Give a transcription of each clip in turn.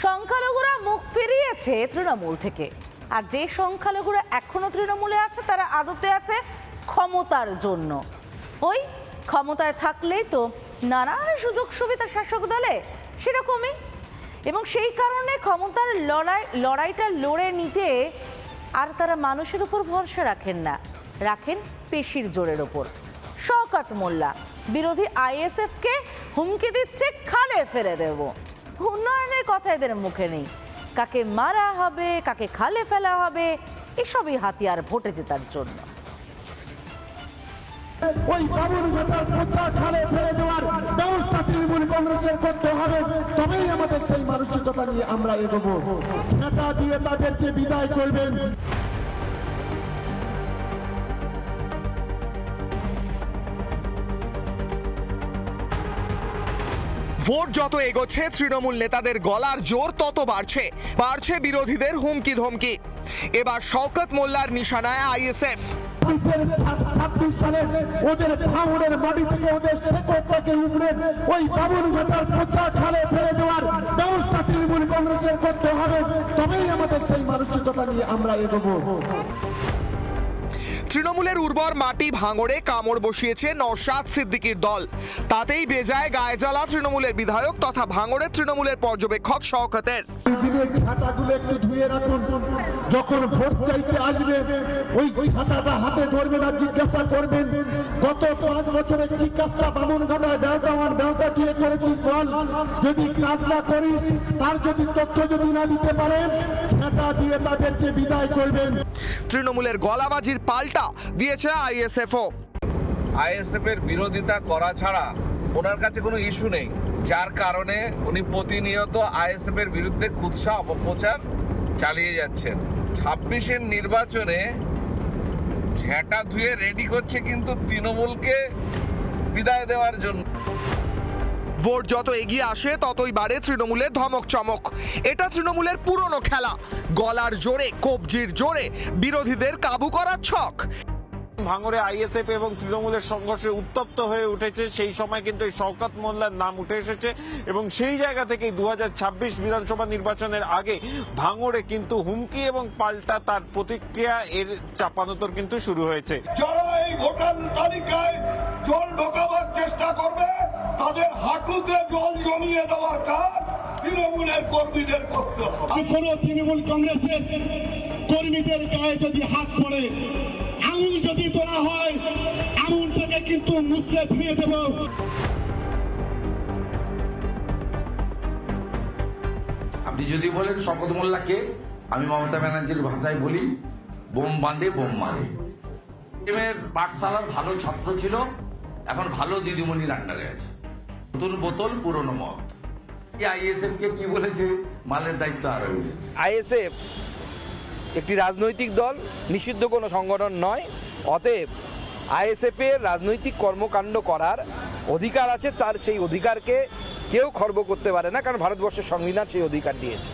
সংখ্যালঘুরা মুখ ফিরিয়েছে তৃণমূল থেকে, আর যে সংখ্যালঘুরা এখনো তৃণমূলে আছে তারা আদতে আছে ক্ষমতার জন্য। ওই ক্ষমতায় থাকলেই তো নানান সুযোগ সুবিধা শাসক দলে সেরকমই, এবং সেই কারণে ক্ষমতার লড়াইটা লড়ে নিতে আর তারা মানুষের উপর ভরসা রাখেন না, রাখেন পেশির জোরের ওপর। শওকত মোল্লা বিরোধী আইএসএফকে হুমকি দিচ্ছে খালে ফেলে দেব। উন্নয়নের কথা এদের মুখে নেই, কাকে মারা হবে, কাকে খালে ফেলা হবে, এসবই হাতিয়ার ভোটে জেতার জন্য। ওই বাবুরঘাটার পচা খালে ফেলে দেওয়ার ব্যবস্থা তৃণমূল কংগ্রেসের করতে হবে, তবেই আমাদের সেই মানসিকতা নিয়ে আমরা এগোবো। ঝাঁটা দিয়ে তাদেরকে বিদায় করবেন। ভোট যত এগোচ্ছে তৃণমূল নেতাদের গলার জোর তত বাড়ছে বিরোধীদের হুমকি ধমকি। এবার শওকত মোল্লার নিশানায় আইএসএফ। 26 সালে ওদের ভাঙড়ের মাটি থেকে ওদের শেকড়টাকে উপড়ে ওই বাবুরঘাটার পচা খালে ফেলে দেওয়ার ব্যবস্থা তৃণমূল কংগ্রেসের করতে হবে, তবেই আমাদের সেই মানসিকতা নিয়ে আমরা এগোবো। তৃণমূলের উর্বর মাটি ভাঙড়ে কামড় বসিয়েছে নওশাদ সিদ্দিকীর দল। তাতেই বেজায় গায়ে জ্বালা তৃণমূলের বিধায়ক তথা ভাঙড়ের তৃণমূলের পর্যবেক্ষক শওকতের। দিনের ছাতাগুলো একটু ধুয়ে রাখুন, যখন ভোট চাইতে আসবে ওই ছাতাটা হাতে ধরবেন আর জিজ্ঞাসা করবেন গত 5 বছরে কি কাজটা বামুনঘাটায় ব্যবতা দিয়ে করেছিস বল। যদি কাজ না করিস, তার যদি তথ্য যদি না দিতে পারেন, ছাতা দিয়ে তাদেরকে বিদায় করবেন। তৃণমূলের গলাবাজির পাল্টা দিয়েছে আইএসএফও। আইএসএফ এর বিরোধিতা করা ছাড়া ওনার কাছে কোনো ইস্যু নেই, যার কারণে উনি প্রতিনিয়ত আইএসএফ এর বিরুদ্ধে কুৎসা অপপ্রচার চালিয়ে যাচ্ছেন। 26-এর নির্বাচনে ঝেঁটা ধুয়ে রেডি করছে কিন্তু তৃণমূলকে বিদায় দেওয়ার জন্য। ভোট যত এগিয়ে আসে ততই বাড়ে তৃণমূলের ধমক চমক। এটা তৃণমূলের পুরনো খেলা, গলার জোরে কবজির জোরে বিরোধীদের কাবু করার ছক। ভাঙড়ে আইএসএফ এবং তৃণমূলের সংঘর্ষে উত্তপ্ত হয়ে উঠেছে, সেই সময় কিন্তু এই শওকত মোল্লার নাম উঠে এসেছে এবং সেই জায়গা থেকেই 2026 বিধানসভা নির্বাচনের আগে ভাঙড়ে কিন্তু হুমকি এবং পাল্টা তার প্রতিক্রিয়া এর চাপানোতর কিন্তু শুরু হয়েছে। যারা এই ভোটার তালিকায় জল ঢোকাবার চেষ্টা করবে তাদের হাঁটুতে জল জমিয়ে দেওয়ার কাজ তৃণমূলের কর্মীদের করতে হবে। কোনো তৃণমূল কংগ্রেসের কর্মীদের গায়ে যদি হাত পড়ে, আঙুল যদি তোলা হয়, আঙুলটাকে কিন্তু মুছড়ে ফিরিয়ে দেব। আপনি যদি বলেন শওকত মোল্লাকে, আমি মমতা ব্যানার্জির ভাষায় বলি বোম বাঁধে বোম মারে। এর পাঠশালার ভালো ছাত্র ছিল, এখন ভালো দিদিমণির আন্ডারে আছে। নতুন বোতল পুরনো মদ। আইএসএফ কে কি বলেছে, মালের দায়িত্ব আরো। আইএসএফ একটি রাজনৈতিক দল, নিষিদ্ধ কোনো সংগঠন নয়। অতএব আইএসএফ এর রাজনৈতিক কর্মকাণ্ড করার অধিকার আছে, তার সেই অধিকারকে কেউ খর্ব করতে পারে না, কারণ ভারতবর্ষের সংবিধান সেই অধিকার দিয়েছে।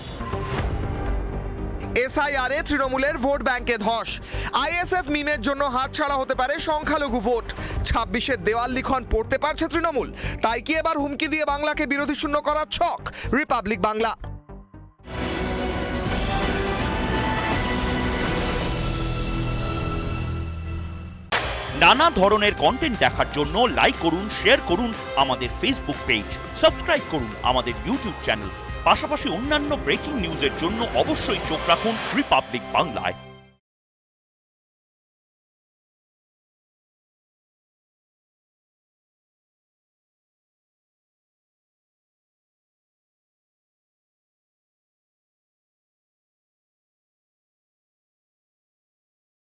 এসআইআর এ তৃণমূলের ভোট ব্যাংকে ধস। আইএসএফ মিমের জন্য হাতছাড়া হতে পারে সংখ্যালঘু ভোট। 26-এর দেওয়াল লিখন পড়তে পারছে তৃণমূল, তাই কি এবার হুমকি দিয়ে বাংলাকে বিরোধী শূন্য করার ছক রিপাবলিক বাংলা। নানা ধরনের কন্টেন্ট দেখার জন্য লাইক করুন, শেয়ার করুন আমাদের ফেসবুক পেজ, সাবস্ক্রাইব করুন আমাদের ইউটিউব চ্যানেল। পাশাপাশি অন্যান্য ব্রেকিং নিউজের জন্য অবশ্যই চোখ রাখুন রিপাবলিক বাংলায়।